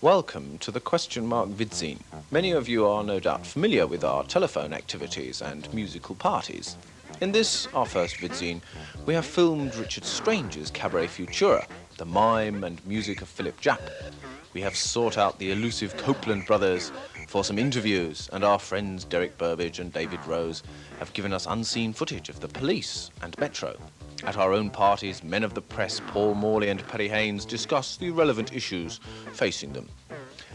Welcome to the Question Mark Vidzine. Many of you are no doubt familiar with our telephone activities and musical parties. In this, our first Vidzine, we have filmed Richard Strange's Cabaret Futura, the mime and music of Philip Japp. We have sought out the elusive Copeland brothers for some interviews, and our friends Derek Burbage and David Rose have given us unseen footage of the police and Metro. At our own parties, men of the press Paul Morley and Perry Haynes discuss the relevant issues facing them,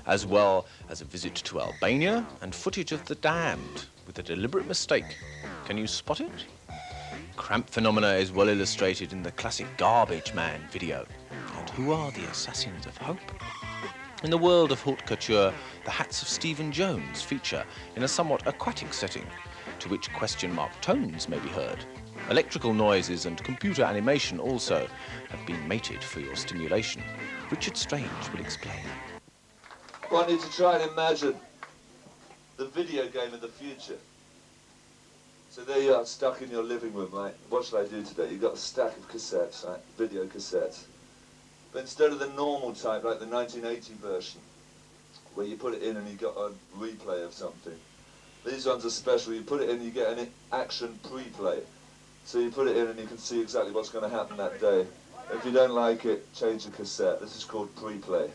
as well as a visit to Albania and footage of the damned with a deliberate mistake. Can you spot it? Cramp phenomena is well illustrated in the classic Garbage Man video. And who are the assassins of hope? In the world of haute couture, the hats of Stephen Jones feature in a somewhat aquatic setting, to which question mark tones may be heard. Electrical noises and computer animation also have been mated for your stimulation. Richard Strange will explain. I want you to try and imagine the video game of the future. So there you are, stuck in your living room, right? What shall I do today? You've got a stack of cassettes, right? Video cassettes. But instead of the normal type, like the 1980 version, where you put it in and you got a replay of something, these ones are special. You put it in, you get an action pre-play. So you put it in and you can see exactly what's going to happen that day. If you don't like it, change the cassette. This is called pre-play.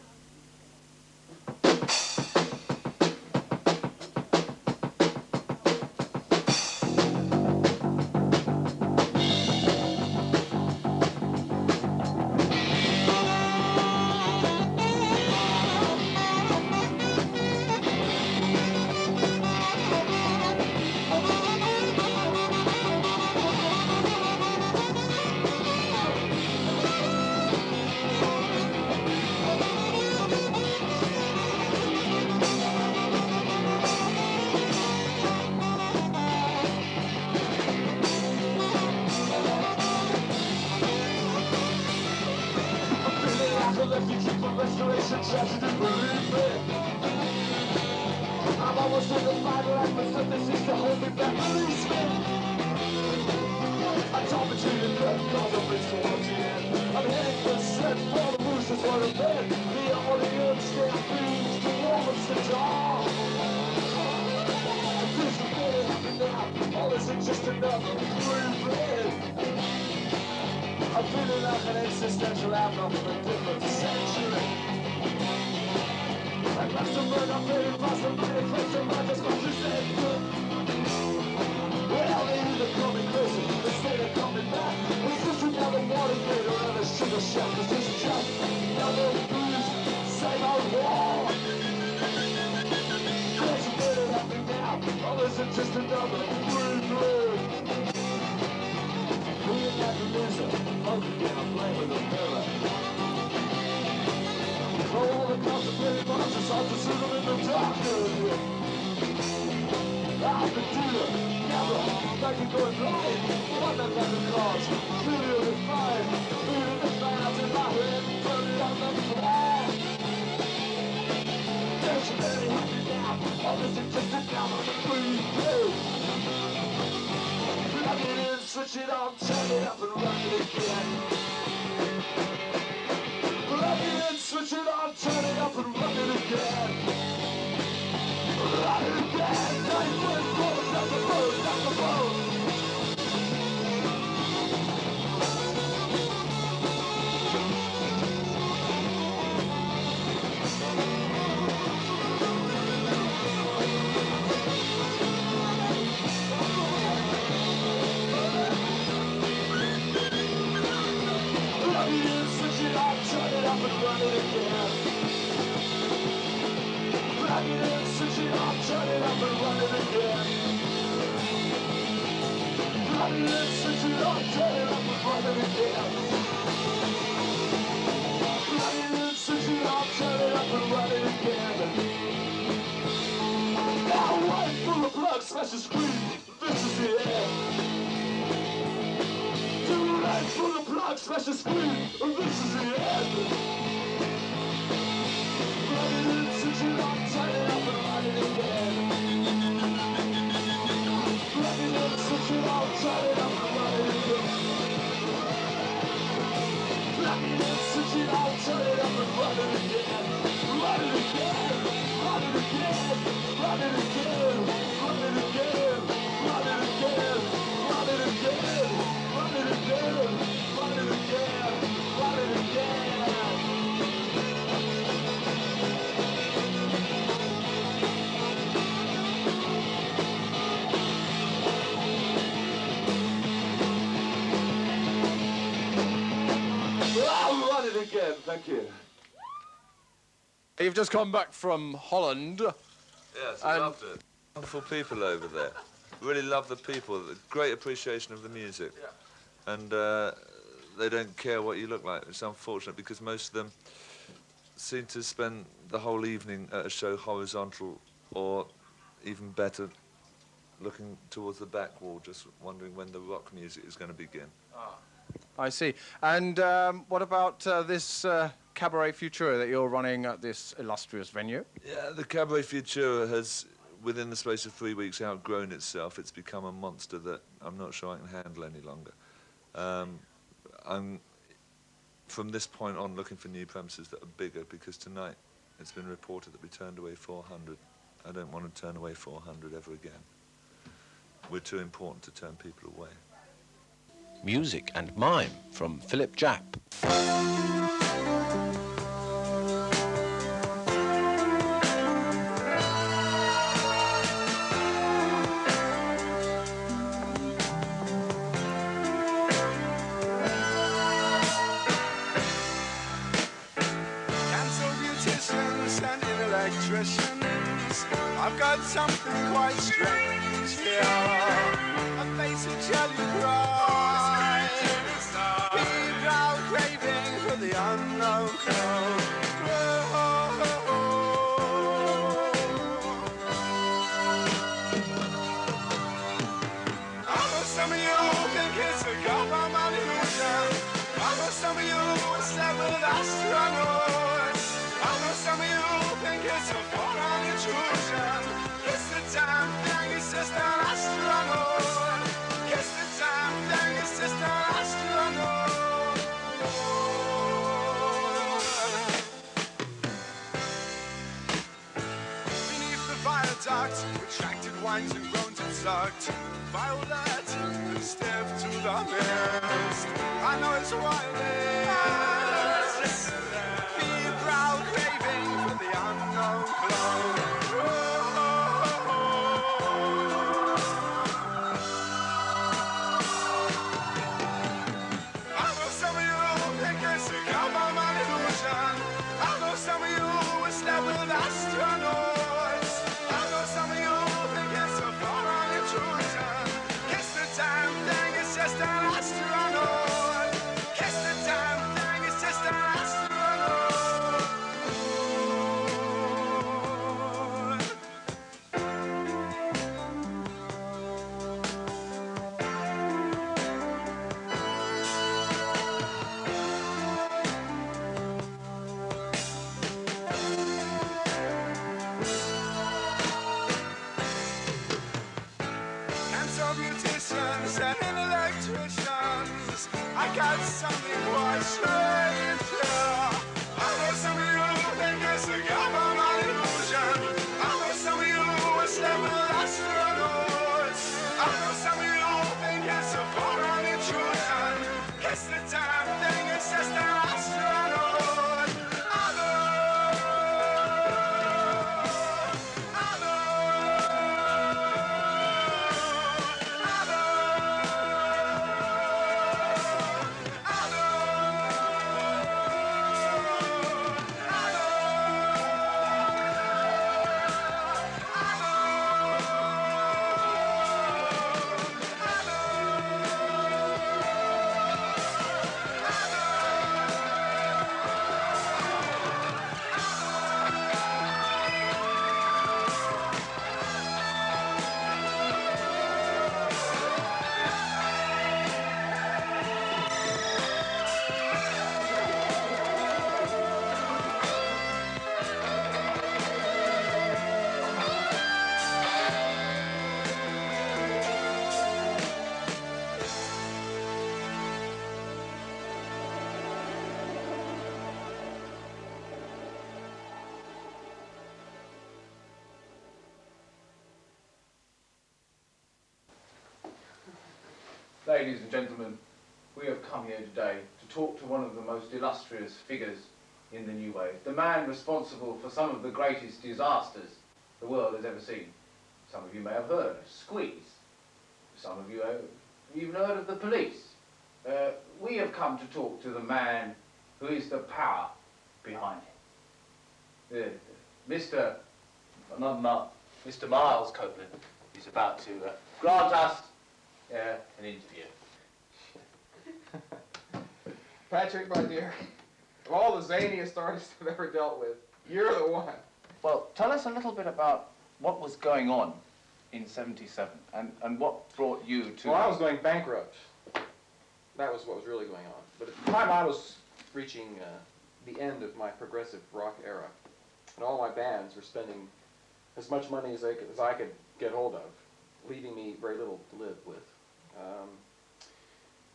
Restoration tragedy, believe me. I'm almost in the final act, but something seems to hold me back. Release me. I'm talking between the left, cause I'm rich towards the end. I'm heading for set, for the roosters for the bed. The audience can't beat the woman's the dawn. This is really happening now. All this is just another breathe. I'm feeling like an existential outlaw from a different century. I must have burned up very fast and very close to my just what you said. Well, they either coming closer, instead of coming back. It's just another water gate or another sugar shack. It's just another booze, same old war. There's really happening now. All this is just another breathe. We ain't got the loser, hoping that I'm playing with a mirror. For all the contemplating monsters, I'll just see them in the dark. I'm the dealer, never, like you're going blind. One that got the cards, clearly defined. Feeling the fans in my head, turning on the floor. There's really happy now, all this is just a down on the free. Plug it in, switch it on, turn it up and run it again. Plug it in, switch it on, turn it up and run it again. Run it again, 9.4, not the phone, not the phone. Run it again. Plug it in, switch it on, turn it up and run it again. Plug it in, switch it on, turn it up and run it again. Plug it in, switch it on, turn it up and run it again. Now right full of plug, smash the screen, this is the end. Too right full of plug, smash the screen, this is the end. Switch it on, turn it up and run it again. Plug it in, switch it on, turn it up and run it again. Plug it in, switch it on, turn it up and run it again. Run it again. Run it again, thank you. You've just come back from Holland. Yes, I loved it. Wonderful people over there. Really love the people. Great appreciation of the music. Yeah. And they don't care what you look like. It's unfortunate because most of them seem to spend the whole evening at a show horizontal or even better looking towards the back wall, just wondering when the rock music is going to begin. I see. And what about this Cabaret Futura that you're running at this illustrious venue? Yeah, the Cabaret Futura has, within the space of 3 weeks, outgrown itself. It's become a monster that I'm not sure I can handle any longer. I'm, from this point on, looking for new premises that are bigger, because tonight it's been reported that we turned away 400. I don't want to turn away 400 ever again. We're too important to turn people away. Music and mime from Philip Japp. I've got something quite strange here. A face of jelly bright. Deep out craving for the unknown clothes. I know some of you think it's a government illusion. I know some of you slept with astronauts. I know some of you think it's a foreign intrusion. Kiss the damn thing, it's just an astronaut. Kiss the damn thing, it's just an astronaut. Beneath the viaduct, retracted wines and groans and sucked. Violet and stiff to the mist. I know it's wild. Be proud, craving for the unknown clothes. I know some of you think it's a government illusion. I know some of you slept with astronauts. I know some of you think it's a foreign intrusion. Kiss the damn thing, it's just an astronaut. Kiss the damn thing, it's just an astronaut. Cancer beauticians and electricians. I got something quite strange here. I know some of you think it's a government illusion. I know some of you slept with astronauts. I know some of you think it's a foreign intrusion. Kiss the damn thing, it's just an astronaut. I know. I know. I know. Ladies and gentlemen, we have come here today to talk to one of the most illustrious figures in the New Wave, the man responsible for some of the greatest disasters the world has ever seen. Some of you may have heard of Squeeze. Some of you have even heard of the Police. We have come to talk to the man who is the power behind it. Mr. Miles Copeland is about to grant us an interview. Patrick, my dear, of all the zaniest artists I've ever dealt with, you're the one. Well, tell us a little bit about what was going on in '77 and what brought you to... Well, I was going bankrupt. That was what was really going on. But at the time I was reaching the end of my progressive rock era, and all my bands were spending as much money as I could get hold of, leaving me very little to live with.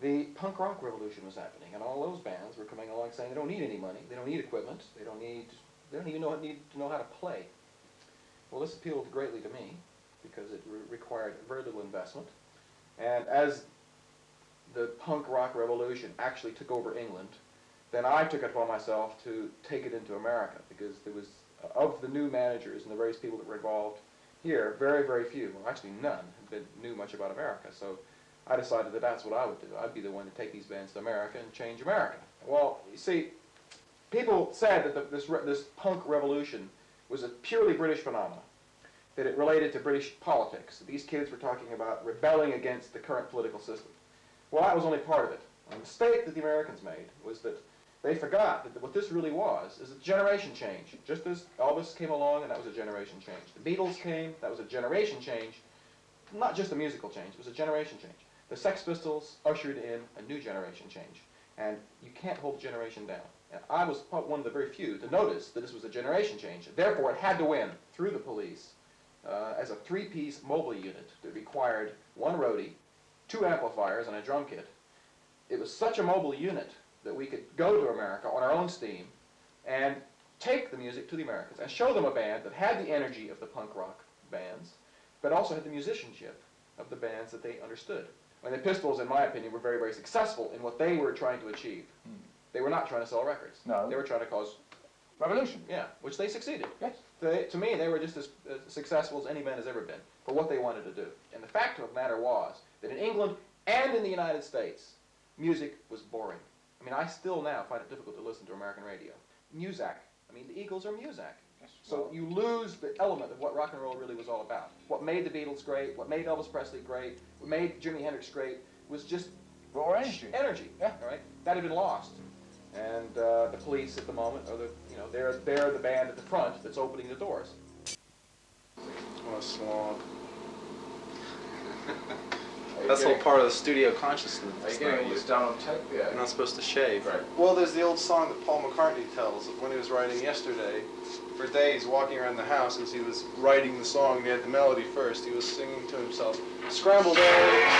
The punk rock revolution was happening, and all those bands were coming along saying they don't need any money, they don't need equipment, they don't even need to know how to play. Well, this appealed greatly to me because it required very little investment, and as the punk rock revolution actually took over England, then I took it upon myself to take it into America, because there was, of the new managers and the various people that were involved here, very, very few, well actually none, knew much about America. So I decided that that's what I would do. I'd be the one to take these bands to America and change America. Well, you see, people said that this punk revolution was a purely British phenomenon, that it related to British politics. These kids were talking about rebelling against the current political system. Well, that was only part of it. The mistake that the Americans made was that they forgot that what this really was is a generation change. Just as Elvis came along, and that was a generation change. The Beatles came, that was a generation change. Not just a musical change, it was a generation change. The Sex Pistols ushered in a new generation change. And you can't hold a generation down. And I was one of the very few to notice that this was a generation change. Therefore, it had to win through the Police as a three-piece mobile unit that required one roadie, 2 amplifiers, and a drum kit. It was such a mobile unit that we could go to America on our own steam and take the music to the Americans and show them a band that had the energy of the punk rock bands, but also had the musicianship of the bands that they understood. And the Pistols, in my opinion, were very, very successful in what they were trying to achieve. They were not trying to sell records. No. They were trying to cause Revolution. Yeah, which they succeeded. Yes. To me, they were just as successful as any band has ever been for what they wanted to do. And the fact of the matter was that in England and in the United States, music was boring. I mean, I still now find it difficult to listen to American radio. Muzak. I mean, the Eagles are Muzak. Yes. So you lose the element of what rock and roll really was all about. What made the Beatles great, what made Elvis Presley great, what made Jimi Hendrix great was just raw energy. Yeah. All right. That had been lost. And the Police at the moment are they're the band at the front that's opening the doors. What a slob. That's all part of the studio consciousness. Are you getting all this down on tape? Yeah. You're not supposed to shave. Right. Well, there's the old song that Paul McCartney tells of when he was writing Yesterday. For days, walking around the house as he was writing the song, he had the melody first. He was singing to himself, "Scrambled eggs."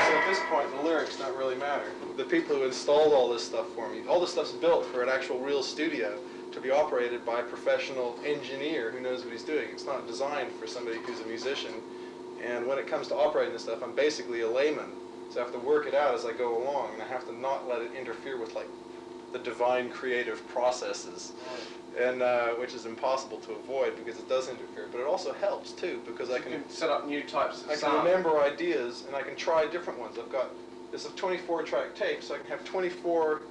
So at this point, the lyrics don't really matter. The people who installed all this stuff for me, all this stuff's built for an actual real studio to be operated by a professional engineer who knows what he's doing. It's not designed for somebody who's a musician. And when it comes to operating this stuff, I'm basically a layman. So I have to work it out as I go along, and I have to not let it interfere with like the divine creative processes, and which is impossible to avoid because it does interfere. But it also helps too because I can set up new types of I can remember ideas and I can try different ones. I've got this 24-track tape, so I can have 24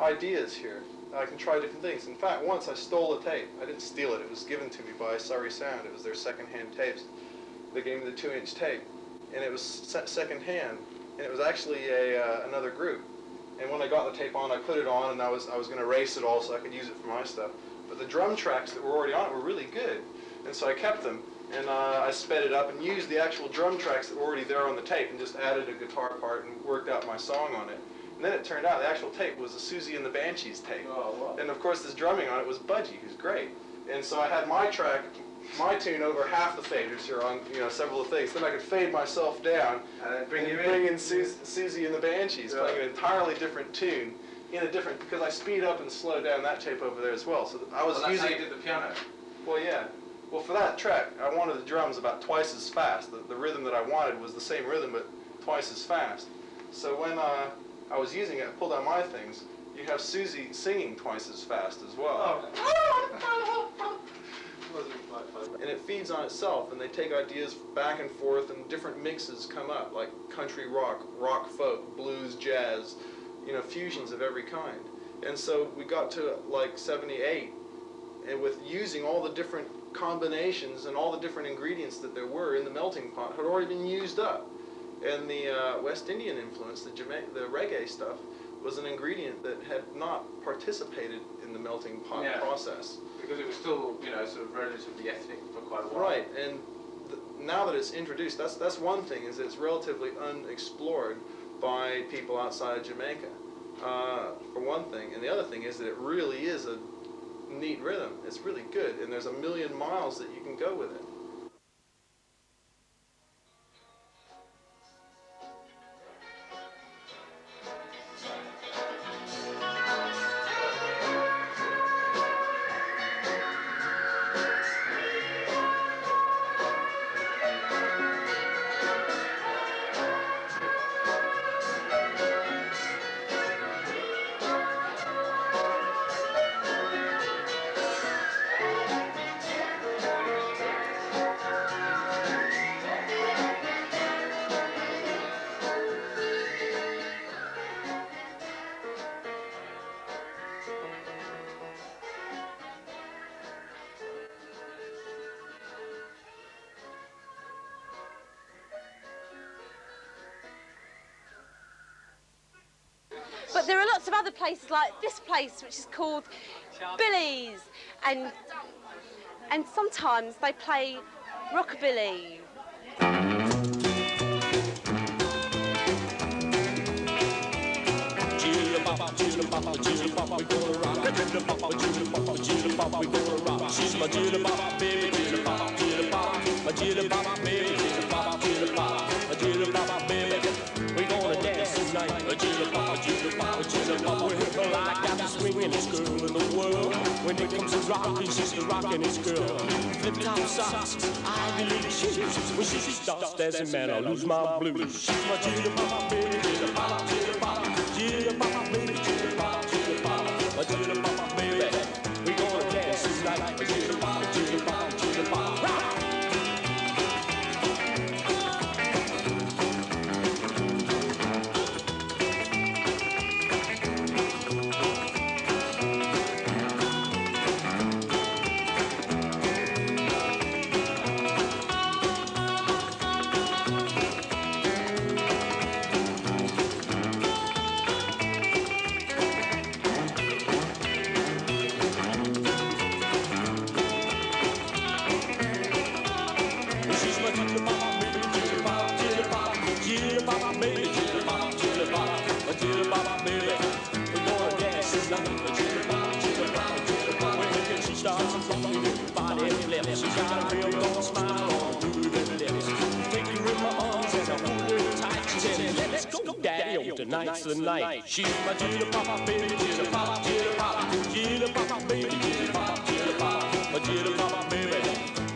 ideas here. I can try different things. In fact, once I stole a tape. I didn't steal it. It was given to me by Surrey Sound. It was their second-hand tapes. They gave me the 2-inch tape, and it was second-hand, and it was actually another group. And when I got the tape on, I put it on, and I was going to erase it all so I could use it for my stuff. But the drum tracks that were already on it were really good, and so I kept them, and I sped it up and used the actual drum tracks that were already there on the tape and just added a guitar part and worked out my song on it. And then it turned out the actual tape was a Susie and the Banshees tape. Oh, wow. And of course this drumming on it was Budgie, who's great. And so I had my track, my tune over half the faders here on several of the things. Then I could fade myself down And bring in Susie and the Banshees, playing an entirely different tune because I speed up and slow down that tape over there as well. So I was that's using. how you did the piano. Well, yeah. Well, for that track, I wanted the drums about twice as fast. The rhythm that I wanted was the same rhythm, but twice as fast. So when I was using it, I pulled out my things, you have Susie singing twice as fast as well. And it feeds on itself, and they take ideas back and forth, and different mixes come up, like country rock, rock folk, blues, jazz, you know, fusions of every kind. And so we got to like 78, and with using all the different combinations and all the different ingredients that there were in the melting pot had already been used up. And the West Indian influence, the reggae stuff, was an ingredient that had not participated in the melting pot process. Because it was still, you know, sort of relatively ethnic for quite a while. Right, and now that it's introduced, that's one thing, is it's relatively unexplored by people outside of Jamaica, for one thing. And the other thing is that it really is a neat rhythm. It's really good, and there's a million miles that you can go with it. But there are lots of other places like this place, which is called Billy's, and sometimes they play rockabilly. She's my jitterbop, baby, jitterbop, jitterbop, my jitterbop, baby, jitterbop, jitterbop, my jitterbop, baby. We gonna dance tonight, a jitterbop, jitterbop, jitterbop. Well, I got the swingin'est girl in the world. When it comes to rocking, she's the rockin'est girl. Flip-top socks, Ivy League shoes. When she starts dancing, man, I lose my blues. She's my jitterbop, baby, jitterbop, jitterbop, jitterbop, baby, jitterbop, jitterbop, my jitterbop, baby. We gonna dance tonight, a jitterbop, jitterbop, jitterbop. Tonight's the night. She's my jitterbop, baby, jitterbop, jitterbop, jitterbop, baby, jitterbop, jitterbop, my jitterbop, baby.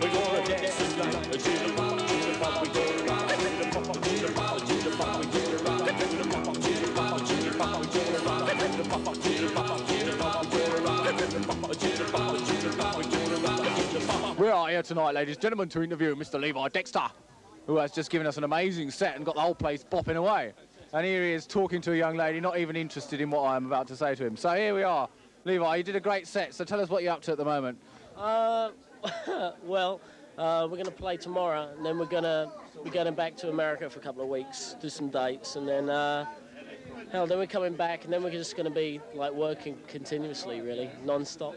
We're gonna dance tonight. A jitterbop, jitterbop, we gonna rock. Jitterbop, jitterbop, jitterbop, we gonna rock. Jitterbop, jitterbop, jitterbop, we gonna rock. Jitterbop, jitterbop, jitterbop, we gonna rock. Jitterbop, jitterbop, jitterbop, we gonna rock. We are here tonight, ladies and gentlemen, to interview Mr. Levi Dexter, who has just given us an amazing set and got the whole place bopping away. And here he is talking to a young lady, not even interested in what I'm about to say to him. So here we are. Levi, you did a great set, so tell us what you're up to at the moment. Well, we're going to play tomorrow, and then we're going to be going back to America for a couple of weeks, do some dates, and then, then we're coming back, and then we're just going to be, like, working continuously, really, non-stop.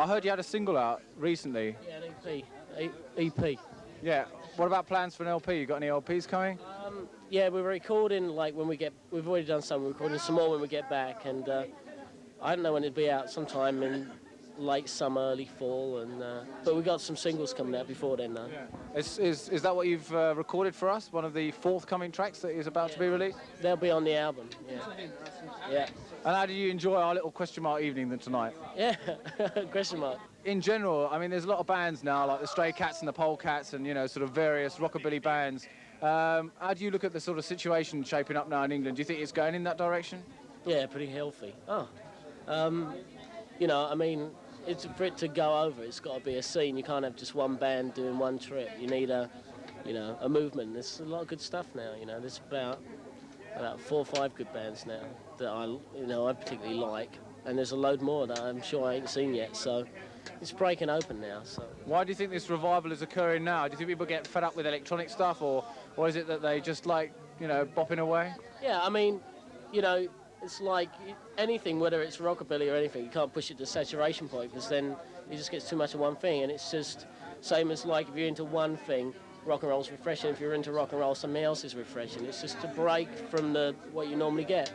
I heard you had a single out recently. Yeah, an EP. Yeah. What about plans for an LP? You got any LPs coming? Yeah, we're recording, like, we've already done some, we're recording some more when we get back, and I don't know when it'll be out, sometime in late summer, early fall, and but we got some singles coming out before then, though. Yeah. Is that what you've recorded for us? One of the forthcoming tracks that is about to be released? They'll be on the album, yeah. Yeah. And how did you enjoy our little question mark evening then tonight? Yeah, question mark. In general, I mean, there's a lot of bands now, like the Stray Cats and the Polecats and, you know, sort of various rockabilly bands How do you look at the sort of situation shaping up now in England? Do you think it's going in that direction? Yeah, pretty healthy. You know, I mean, it's for it to go over. It's got to be a scene. You can't have just one band doing one trip. You need a movement. There's a lot of good stuff now. You know, there's about 4 or 5 good bands now that I particularly like, and there's a load more that I'm sure I ain't seen yet. So it's breaking open now. So why do you think this revival is occurring now? Do you think people get fed up with electronic stuff, or is it that they just like, bopping away? yeah, I mean, it's like anything, whether it's rockabilly or anything, you can't push it to saturation point because then it just gets too much of one thing, and it's just same as like if you're into one thing, rock and roll's refreshing. If you're into rock and roll, something else is refreshing. It's just a break from what you normally get.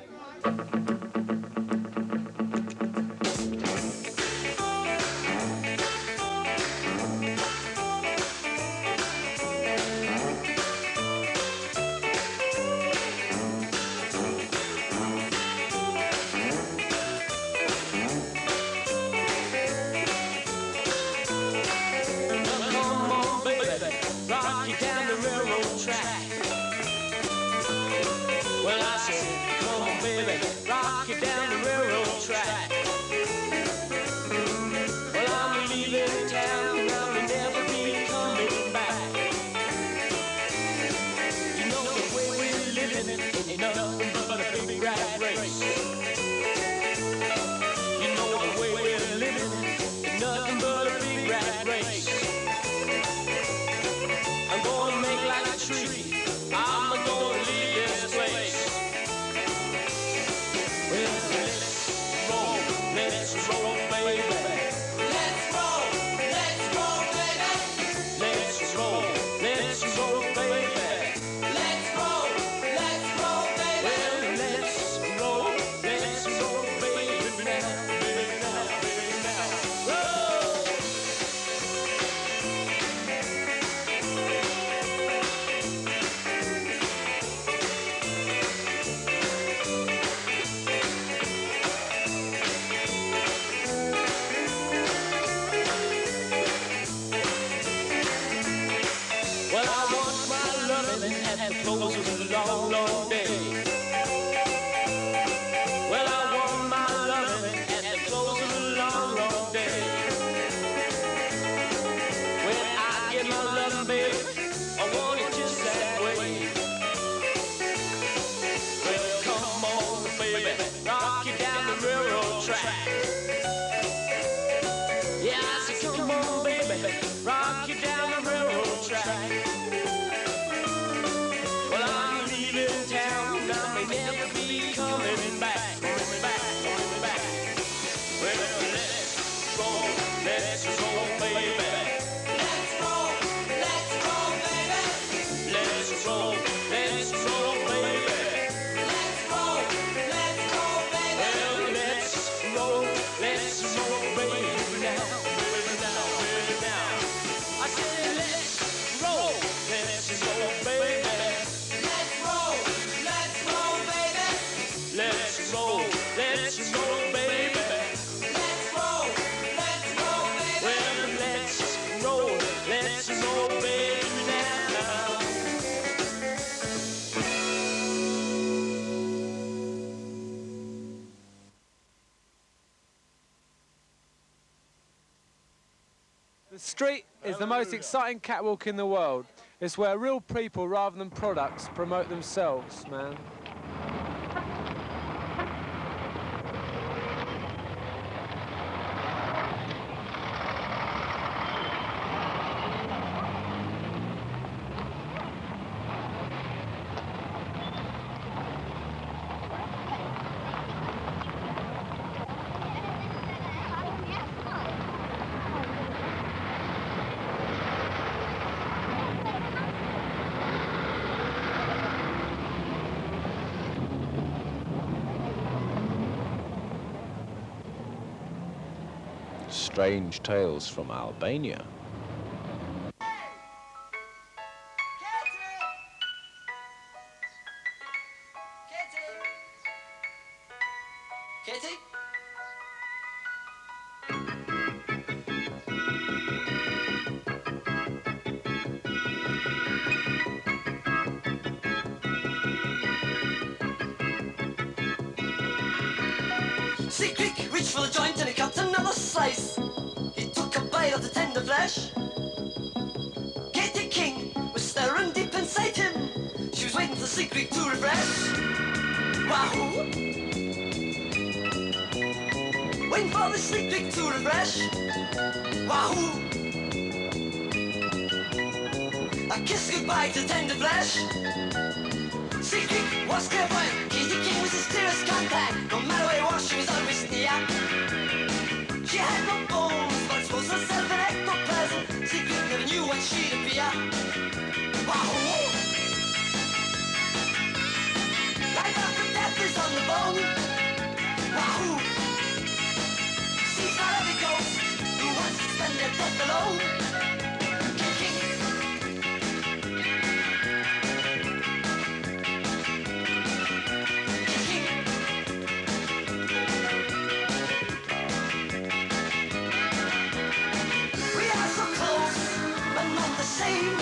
The street is the most exciting catwalk in the world. It's where real people, rather than products, promote themselves, man. Strange tales from Albania. Kitty? made of the tender flesh. Katie King was staring deep inside him. She was waiting for the secret to refresh. Wahoo! Waiting for the secret to refresh. Wahoo! A kiss goodbye to tender flesh. Secret was clairvoyant. Katie King was his clearest contact. No matter where he was, she was always near. She had no bones, but exposed herself in ectoplasm. Secret never knew when she'd appear. Wahoo! Life after death is on the bone. Wahoo! She's not every ghost who wants to spend their death alone. King. Same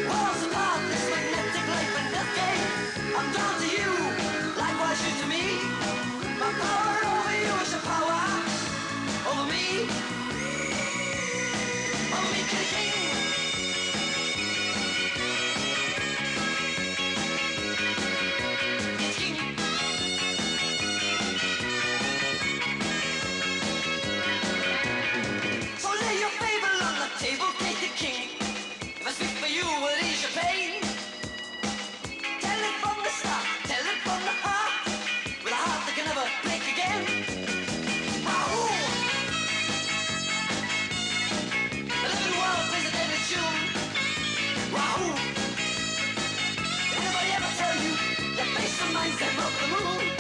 walls apart, this magnetic life and death game. I'm down to you, likewise you to me. My power over you is your power over me. Over me, King. King. So lay your fable on the table, take the king. If I speak for you, will it ease your pain? Tell it from the start, tell it from the heart, with a heart that can never break again. Wahoo! The living world plays a deadly tune. Wahoo! Did anybody ever tell you your face and mind's them of the moon?